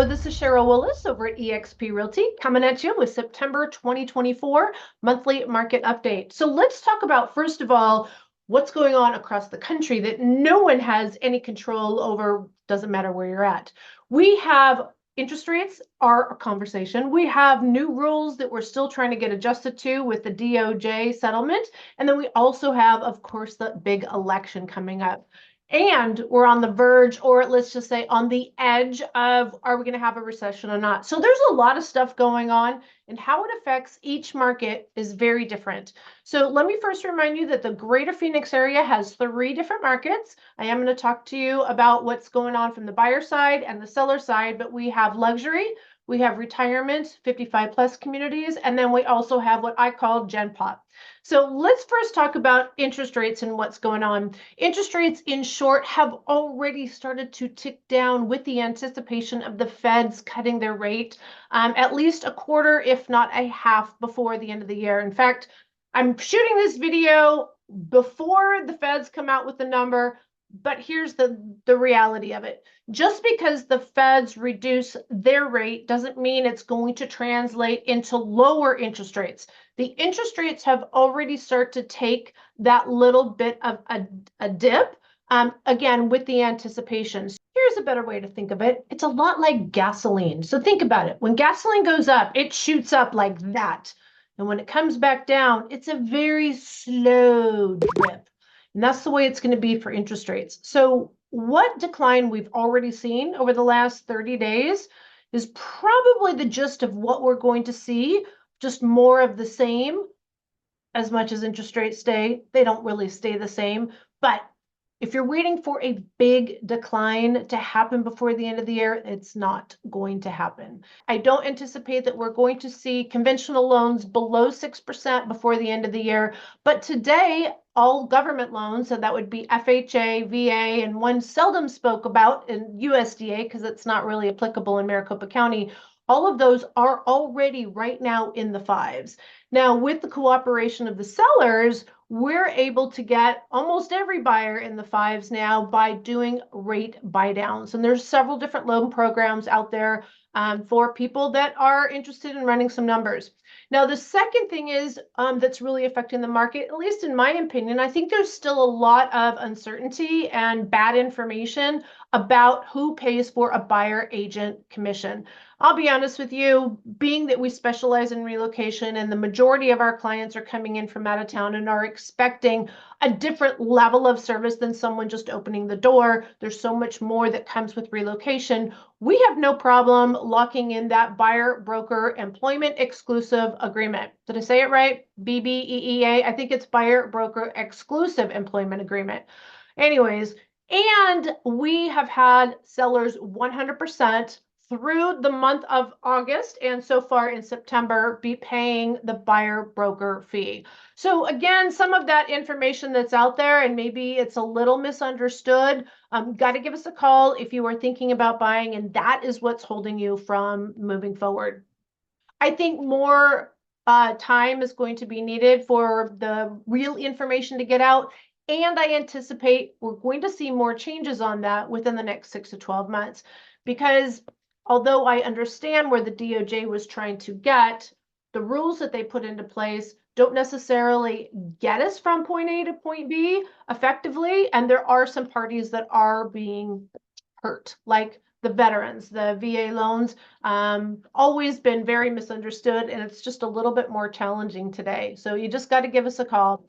Hello, this is Cheryl Willis over at eXp Realty coming at you with September 2024 monthly market update. So let's talk about, first of all, what's going on across the country that no one has any control over, doesn't matter where you're at. We have interest rates are a conversation. We have new rules that we're still trying to get adjusted to with the DOJ settlement. And then we also have, of course, the big election coming up. And we're on the verge, or let's just say on the edge of, are we going to have a recession or not? So there's a lot of stuff going on, and how it affects each market is very different. So let me first remind you that the greater Phoenix area has 3 different markets. I am going to talk to you about what's going on from the buyer side and the seller side, but we have luxury, we have retirement, 55 plus communities, and then we also have what I call Gen Pop. So let's first talk about interest rates and what's going on. Interest rates, in short, have already started to tick down with the anticipation of the Feds cutting their rate at least a quarter, if not a half, before the end of the year. In fact, I'm shooting this video before the Feds come out with the number, but here's the reality of it. Just because the Feds reduce their rate doesn't mean it's going to translate into lower interest rates. The interest rates have already started to take that little bit of a dip, again, with the anticipation. So here's a better way to think of it. It's a lot like gasoline. So think about it. When gasoline goes up, it shoots up like that. And when it comes back down, it's a very slow dip. And that's the way it's going to be for interest rates. So what decline we've already seen over the last 30 days is probably the gist of what we're going to see, just more of the same. As much as interest rates stay, they don't really stay the same. But if you're waiting for a big decline to happen before the end of the year, it's not going to happen. I don't anticipate that we're going to see conventional loans below 6% before the end of the year. But today, all government loans, so that would be FHA, VA, and one seldom spoke about in USDA because it's not really applicable in Maricopa County, all of those are already right now in the 5s. Now, with the cooperation of the sellers, we're able to get almost every buyer in the 5s now by doing rate buy downs. And there's several different loan programs out there for people that are interested in running some numbers. Now, the second thing is that's really affecting the market, at least in my opinion, I think there's still a lot of uncertainty and bad information about who pays for a buyer agent commission. I'll be honest with you, being that we specialize in relocation and the majority of our clients are coming in from out of town and are expecting a different level of service than someone just opening the door. There's so much more that comes with relocation. We have no problem locking in that buyer broker employment exclusive agreement. Did I say it right? BBEEA. I think it's buyer broker exclusive employment agreement. Anyways, and we have had sellers 100% through the month of August and so far in September be paying the buyer broker fee. So again, some of that information that's out there, and maybe it's a little misunderstood, got to give us a call if you are thinking about buying, and that is what's holding you from moving forward. I think more time is going to be needed for the real information to get out. And I anticipate we're going to see more changes on that within the next 6 to 12 months, because although I understand where the DOJ was trying to get, the rules that they put into place don't necessarily get us from point A to point B effectively. And there are some parties that are being hurt, like the veterans, the VA loans, always been very misunderstood, and it's just a little bit more challenging today. So you just got to give us a call.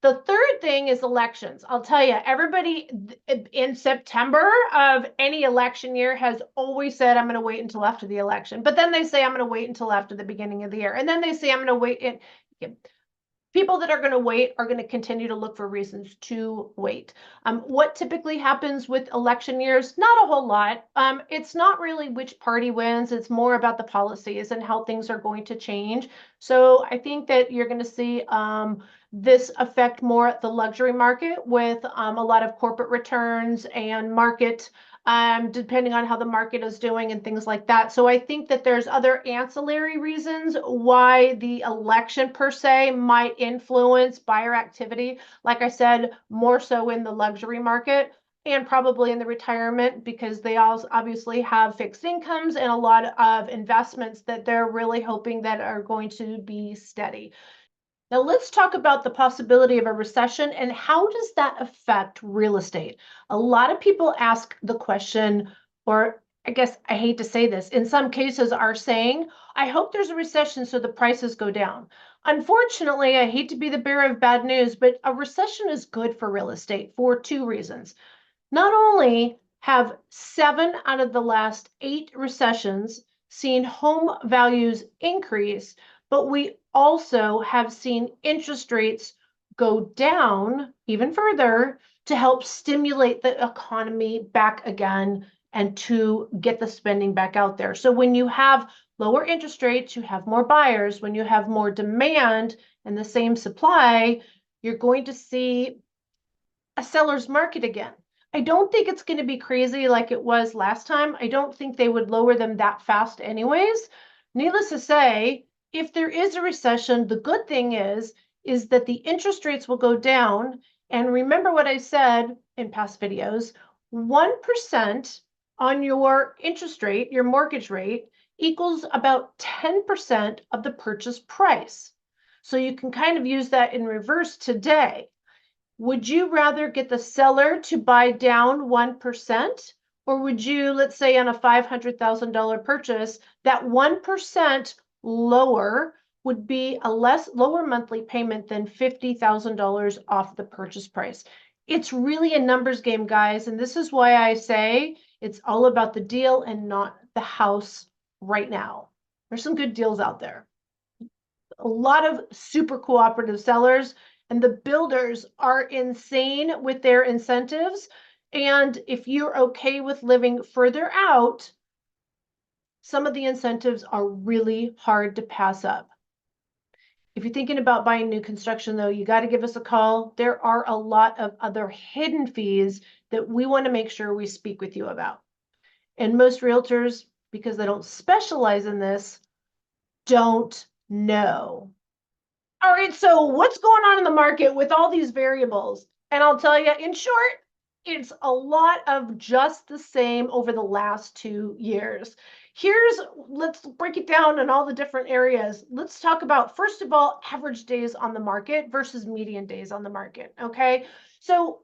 The third thing is elections. I'll tell you, everybody in September of any election year has always said, I'm going to wait until after the election. But then they say, I'm going to wait until after the beginning of the year. And then they say, I'm going to wait. People that are going to wait are going to continue to look for reasons to wait. What typically happens with election years? Not a whole lot. It's not really which party wins. It's more about the policies and how things are going to change. So I think that you're going to see this affect more the luxury market with a lot of corporate returns and market, depending on how the market is doing and things like that. So I think that there's other ancillary reasons why the election per se might influence buyer activity. Like I said, more so in the luxury market. and probably in the retirement, because they also obviously have fixed incomes and a lot of investments that they're really hoping that are going to be steady. Now let's talk about the possibility of a recession and how does that affect real estate? A lot of people ask the question, or I guess I hate to say this, in some cases are saying, I hope there's a recession so the prices go down. Unfortunately, I hate to be the bearer of bad news, but a recession is good for real estate for two reasons. Not only have 7 out of the last 8 recessions seen home values increase, but we also have seen interest rates go down even further to help stimulate the economy back again and to get the spending back out there. So when you have lower interest rates, you have more buyers. When you have more demand and the same supply, you're going to see a seller's market again. I don't think it's going to be crazy like it was last time. I don't think they would lower them that fast anyways. Needless to say, if there is a recession, the good thing is that the interest rates will go down. And remember what I said in past videos, 1% on your interest rate, your mortgage rate, equals about 10% of the purchase price. So you can kind of use that in reverse today. Would you rather get the seller to buy down 1%? Or would you, let's say on a $500,000 purchase, that 1% lower would be a lower monthly payment than $50,000 off the purchase price? It's really a numbers game, guys. And this is why I say it's all about the deal and not the house right now. There's some good deals out there. A lot of super cooperative sellers, and the builders are insane with their incentives. And if you're okay with living further out, some of the incentives are really hard to pass up. If you're thinking about buying new construction, though, you got to give us a call. There are a lot of other hidden fees that we want to make sure we speak with you about. And most realtors, because they don't specialize in this, don't know. All right, so what's going on in the market with all these variables? And I'll tell you, in short, it's a lot of just the same over the last 2 years. Let's break it down in all the different areas. Let's talk about, first of all, average days on the market versus median days on the market, okay? So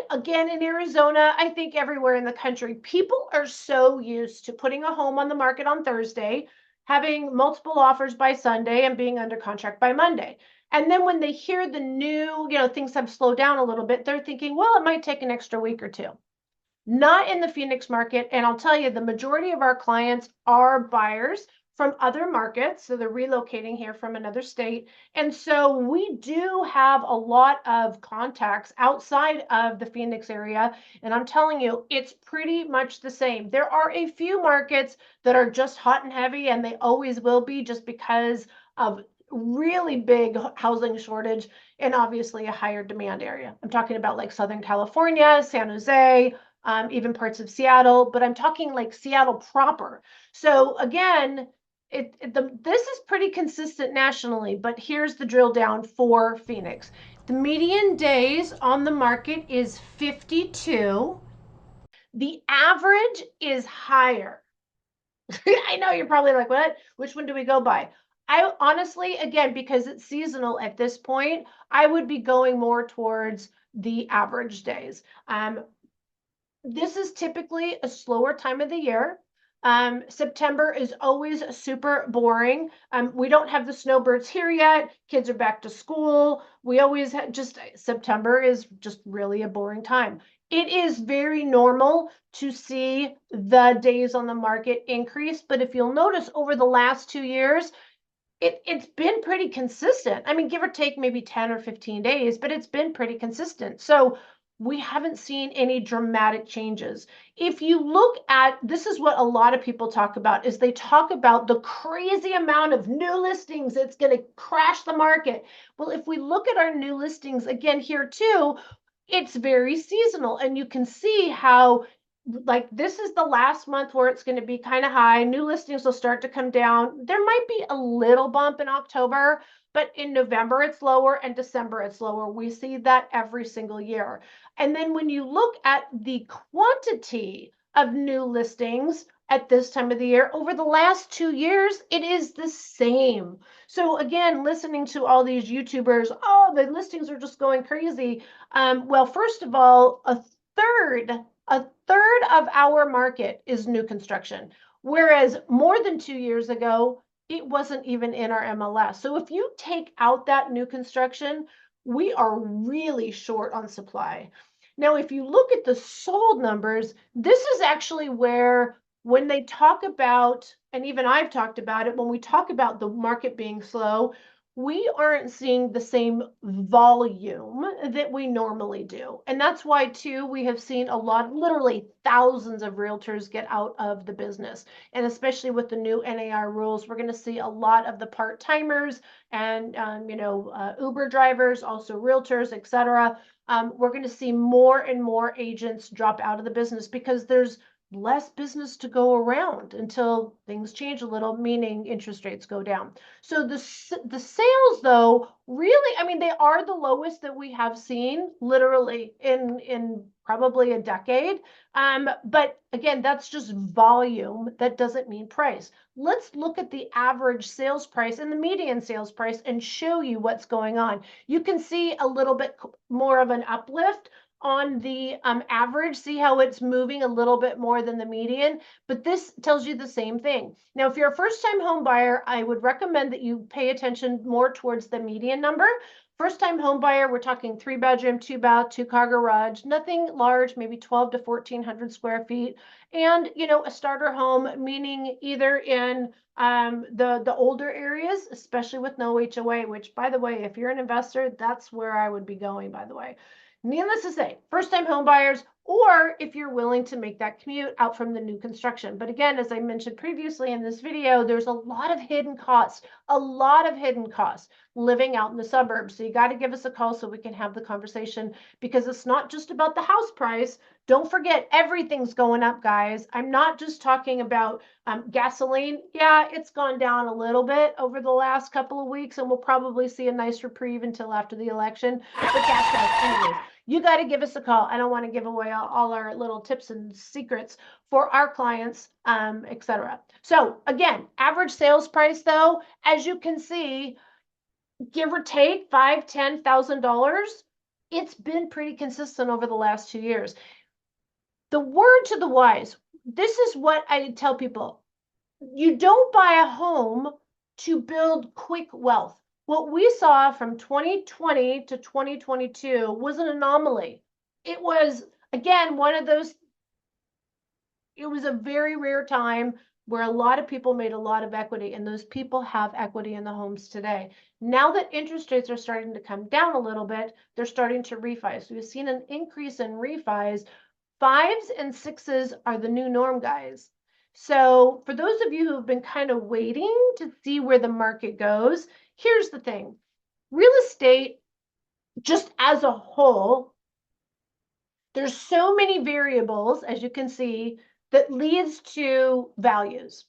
again, in Arizona, I think everywhere in the country, people are so used to putting a home on the market on Thursday, having multiple offers by Sunday, and being under contract by Monday. And then when they hear the new, things have slowed down a little bit, they're thinking, well, it might take an extra week or two. Not in the Phoenix market. And I'll tell you, the majority of our clients are buyers from other markets. So they're relocating here from another state. And so we do have a lot of contacts outside of the Phoenix area. And I'm telling you, it's pretty much the same. There are a few markets that are just hot and heavy, and they always will be, just because of really big housing shortage and obviously a higher demand area. I'm talking about like Southern California, San Jose, even parts of Seattle, but I'm talking like Seattle proper. So again, this is pretty consistent nationally, but here's the drill down for Phoenix. The median days on the market is 52. The average is higher. I know you're probably like, what? Which one do we go by? I honestly, again, because it's seasonal at this point, I would be going more towards the average days. This is typically a slower time of the year. September is always super boring. We don't have the snowbirds here yet. Kids are back to school. We always September is just really a boring time. It is very normal to see the days on the market increase, but if you'll notice over the last 2 years, it's been pretty consistent. I mean, give or take maybe 10 or 15 days, but it's been pretty consistent. So we haven't seen any dramatic changes. If you look at, this is what a lot of people talk about, is they talk about the crazy amount of new listings. It's going to crash the market. Well, if we look at our new listings again here too, it's very seasonal. And you can see how like this is the last month where it's going to be kind of high. New listings will start to come down. There might be a little bump in October, but in November it's lower and December it's lower. We see that every single year. And then when you look at the quantity of new listings at this time of the year, over the last 2 years, it is the same. So again, listening to all these YouTubers, oh, the listings are just going crazy. Well, first of all, third a third of our market is new construction, whereas more than 2 years ago, it wasn't even in our MLS. So if you take out that new construction, we are really short on supply. Now, if you look at the sold numbers, this is actually where, when they talk about, and even I've talked about it, when we talk about the market being slow, we aren't seeing the same volume that we normally do. And that's why, too, we have seen a lot, literally thousands of realtors get out of the business. And especially with the new NAR rules, we're going to see a lot of the part-timers and, Uber drivers, also realtors, etc. We're going to see more and more agents drop out of the business because there's less business to go around until things change a little, meaning interest rates go down. So the sales, though, really, I mean, they are the lowest that we have seen literally in probably a decade. But again, that's just volume. That doesn't mean price. Let's look at the average sales price and the median sales price and show you what's going on. You can see a little bit more of an uplift on the average. See how it's moving a little bit more than the median, but this tells you the same thing. Now, if you're a first-time home buyer, I would recommend that you pay attention more towards the median number. First-time home buyer, we're talking 3-bedroom, 2-bath, 2-car garage, nothing large, maybe 12 to 1,400 square feet, and a starter home, meaning either in the older areas, especially with no HOA, which, by the way, if you're an investor, that's where I would be going, by the way. Needless to say, first-time home buyers, or if you're willing to make that commute out from the new construction. But again, as I mentioned previously in this video, there's a lot of hidden costs living out in the suburbs. So you got to give us a call so we can have the conversation, because it's not just about the house price. Don't forget, everything's going up, guys. I'm not just talking about gasoline. Yeah, it's gone down a little bit over the last couple of weeks, and we'll probably see a nice reprieve until after the election. But gas price, anyways, you got to give us a call. I don't want to give away all our little tips and secrets for our clients, etc. So again, average sales price, though, as you can see, give or take $5,000, $10,000, it's been pretty consistent over the last 2 years. The word to the wise, this is what I tell people. You don't buy a home to build quick wealth. What we saw from 2020 to 2022 was an anomaly. It was, again, it was a very rare time where a lot of people made a lot of equity, and those people have equity in the homes today. Now that interest rates are starting to come down a little bit, they're starting to refi. So we've seen an increase in refis. 5s and 6s are the new norm, guys. So for those of you who've been kind of waiting to see where the market goes, here's the thing. Real estate, just as a whole, there's so many variables, as you can see, that leads to values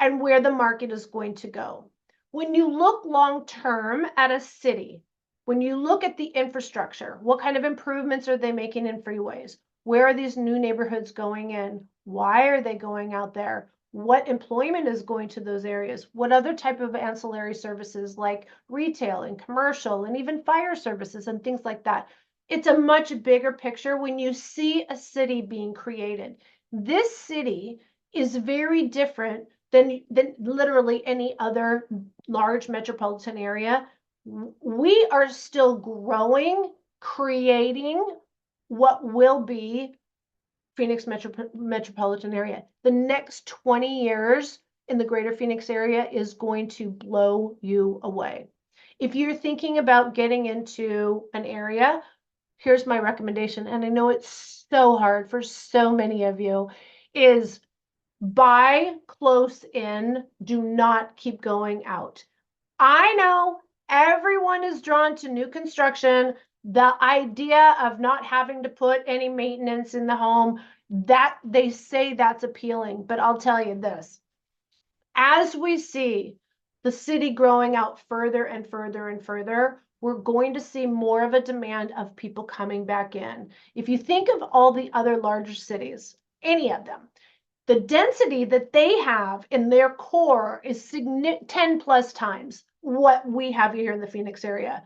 and where the market is going to go. When you look long-term at a city, when you look at the infrastructure, what kind of improvements are they making in freeways? Where are these new neighborhoods going in? Why are they going out there? What employment is going to those areas? What other type of ancillary services like retail and commercial and even fire services and things like that? It's a much bigger picture when you see a city being created. This city is very different than literally any other large metropolitan area. We are still growing, creating what will be Phoenix metropolitan area. The next 20 years in the greater Phoenix area is going to blow you away. If you're thinking about getting into an area, here's my recommendation, and I know it's so hard for so many of you, is buy close in, do not keep going out. I know everyone is drawn to new construction. The idea of not having to put any maintenance in the home, That they say that's appealing, but I'll tell you this. As we see the city growing out further and further and further, we're going to see more of a demand of people coming back in. If you think of all the other larger cities, any of them, the density that they have in their core is 10 plus times what we have here in the Phoenix area.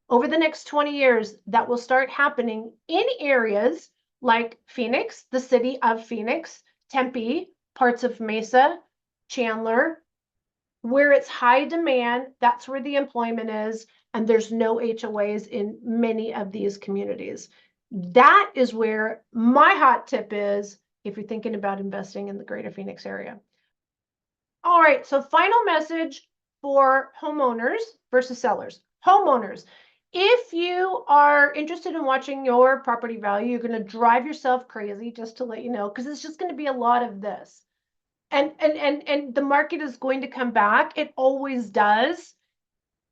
Over the next 20 years, that will start happening in areas like Phoenix, the city of Phoenix, Tempe, parts of Mesa, Chandler, where it's high demand. That's where the employment is, and there's no HOAs in many of these communities. That is where my hot tip is if you're thinking about investing in the greater Phoenix area. All right, so final message for homeowners versus sellers. Homeowners, if you are interested in watching your property value, you're going to drive yourself crazy, just to let you know, because it's just going to be a lot of this. And the market is going to come back. It always does.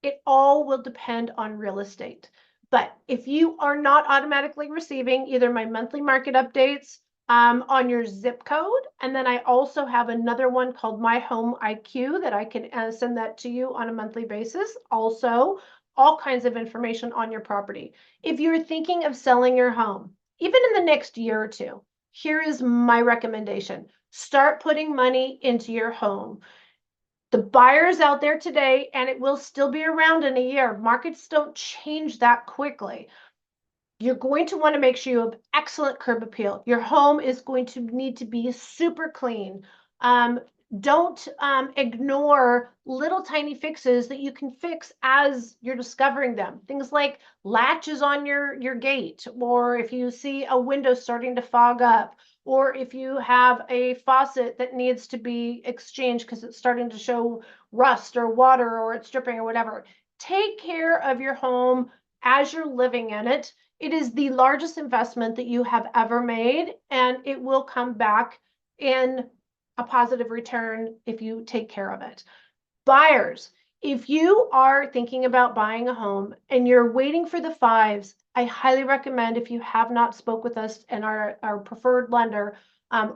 It all will depend on real estate. But if you are not automatically receiving either my monthly market updates on your zip code, and then I also have another one called My Home IQ that I can send that to you on a monthly basis. Also, all kinds of information on your property. If you're thinking of selling your home, even in the next year or two, here is my recommendation. Start putting money into your home. The buyers out there today, and it will still be around in a year. Markets don't change that quickly. You're going to want to make sure you have excellent curb appeal. Your home is going to need to be super clean. Don't ignore little tiny fixes that you can fix as you're discovering them. Things like latches on your gate, or if you see a window starting to fog up, or if you have a faucet that needs to be exchanged because it's starting to show rust or water or it's dripping or whatever. Take care of your home as you're living in it. It is the largest investment that you have ever made, and it will come back in a positive return if you take care of it. Buyers, if you are thinking about buying a home and you're waiting for the fives, I highly recommend, if you have not spoke with us and our preferred lender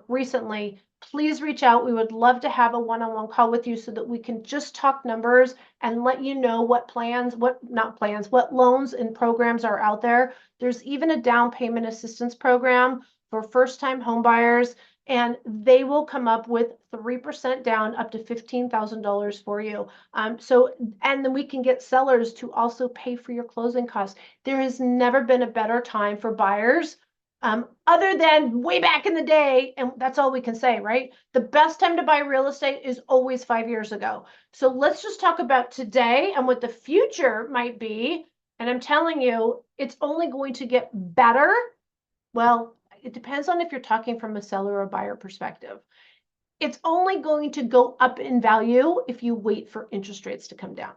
recently, please reach out. We would love to have a one-on-one call with you so that we can just talk numbers and let you know what what loans and programs are out there. There's even a down payment assistance program for first-time home buyers, and they will come up with 3% down up to $15,000 for you. And then we can get sellers to also pay for your closing costs. There has never been a better time for buyers, other than way back in the day, and that's all we can say, right? The best time to buy real estate is always 5 years ago. So let's just talk about today and what the future might be. And I'm telling you, it's only going to get better. Well, it depends on if you're talking from a seller or buyer perspective. It's only going to go up in value if you wait for interest rates to come down.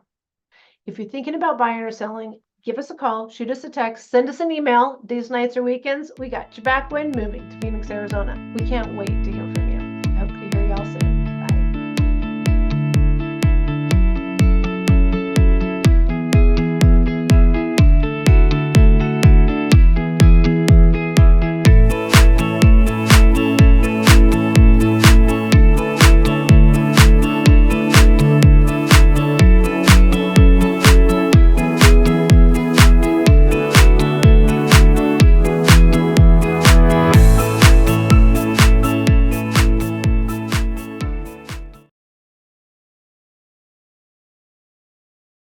If you're thinking about buying or selling, give us a call, shoot us a text, send us an email. These nights or weekends, we got your back when moving to Phoenix, Arizona. We can't wait to hear from you. I hope to hear y'all soon.